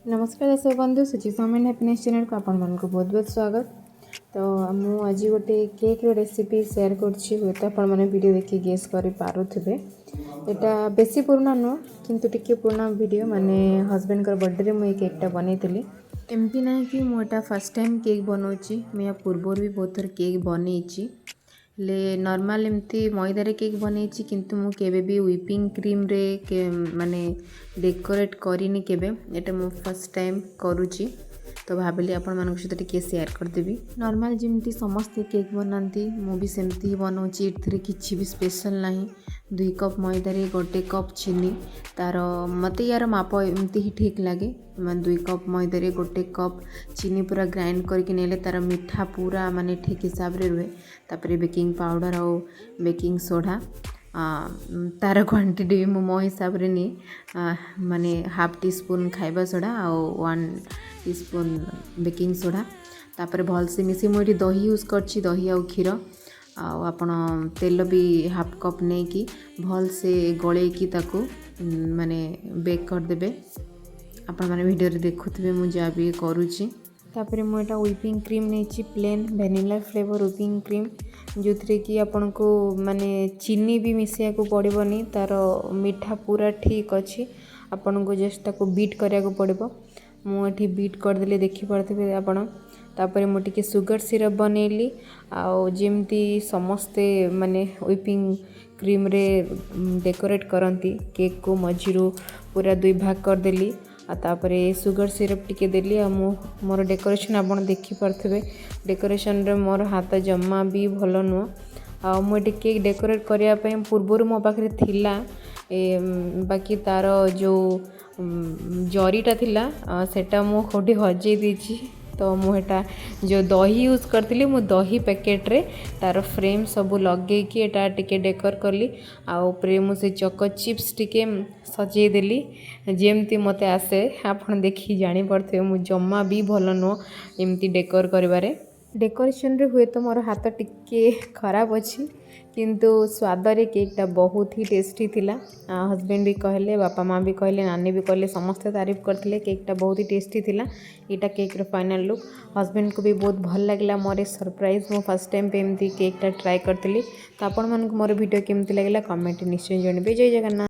नमस्कार दर्शक बंधु सुचि सामेन हैप्पीनेस चैनल को आपण मन को बहुत बहुत स्वागत। तो मु आज गोटे केक रो रेसिपी शेयर करछि होता आपण माने वीडियो देखि गेस करि पारुथिबे। एटा बेसी पुराना न किंतु टिके पुराना वीडियो माने हस्बैंड कर बर्थडे रे मु ए केक टा बनैतिली। एमती ना कि मु एटा फर्स्ट टाइम केक बनौछि, मैं या पूर्व भी बहुत थर केक बनैछि ले नॉर्मल एमती मैदा रे केक बनैछि किंतु मु केबे भी व्हिपिंग क्रीम रे के माने डेकोरेट करिनी केबे। एटा मु फर्स्ट टाइम करूछि तो भाबिली आपण मानक सहित टिके शेयर करदेबी। नॉर्मल जिमती समस्ते केक बनाती मु भी सेमती ही बनाऊछि, एथिरे किछि भी स्पेशल नाही। 2 कप मैदा रे 1 कप चीनी, तार मते यार माप एमती ही ठीक लागे। मान 2 कप मैदा रे 1 कप चीनी पूरा ग्राइंड करके नेले तार मिठा पूरा माने ठीक हिसाब रे रुहे। तापर बेकिंग पाउडर और बेकिंग सोडा तार क्वांटिटी भी मो हिसाब रे नी माने हाफ टी स्पून खाइबा सोडा और 1 टीस्पून बेकिंग सोडा। तापर भल से मिसी मुझे दही यूज करछि, दही और क्षीर आपण तेल भी हाफ कप नहीं कि भल से गले की ताकू माने बेक कर देबे। आपण माने वीडियो रे देखुथिबे मु जा भी करूछि। तापर मु एटा व्हिपिंग क्रीम नहीं plain vanilla flavour whipping cream जो थरे कि आपण को माने चीनी भी मिसिया को पड़बनी, तार मिठा पूरा ठीक अच्छी। आपण को जस्ट ताको बीट करिया को पड़बो। मु एठी बीट कर देले देखि परथिबे आपण। तापर मु टिके सुगर सिरप बनैली आउ जेमती समस्ते माने व्हिपिंग क्रीम रे डेकोरेट करंती केक को मझिरू पूरा 2 भाग कर देली। तापर सुगर सिरप टिके देली आ मोर डेकोरेशन आपण देखि परथिबे। डेकोरेशन रे मोर हाथ जम्मा भी भलो नुह। आ मु एटी केक डेकोरेट करिया पय पूर्वरु मो पाखरे थिला बाकी तार जो जरीटा थिला सेटा मु खोटी हजे दीची। तो मुटा जो दही यूज करती मु दही पैकेट रे तार फ्रेम सब लगे कि एटा टिके डेकोर कली आउे मुझे चको चिप्स टिके सजे देली जेमती मते आसे। आपन देखी जानी पड़थे मु जम्मा भी भल नुह एमती डेकोर करिवारे। डेकोरेशन रे हुए तो मोर हाथ टिके खराब अच्छी किंतु स्वाद रे केकटा बहुत ही टेस्टी थिला। हस्बैंड भी कहले, बापा माँ भी कहले, नानी भी कहले, समस्ते तारीफ करते केकटा बहुत ही टेस्टी थिला। यहाँ केक रो फाइनल लुक हस्बैंड को भी बहुत भल लगे। मोर सरप्राइज मो फर्स्ट टाइम पे एमती केकटा ट्राए करती। तो आपण मानक मोर वीडियो केमती लगे कमेंट निश्चय जानबे। जय जगन्नाथ।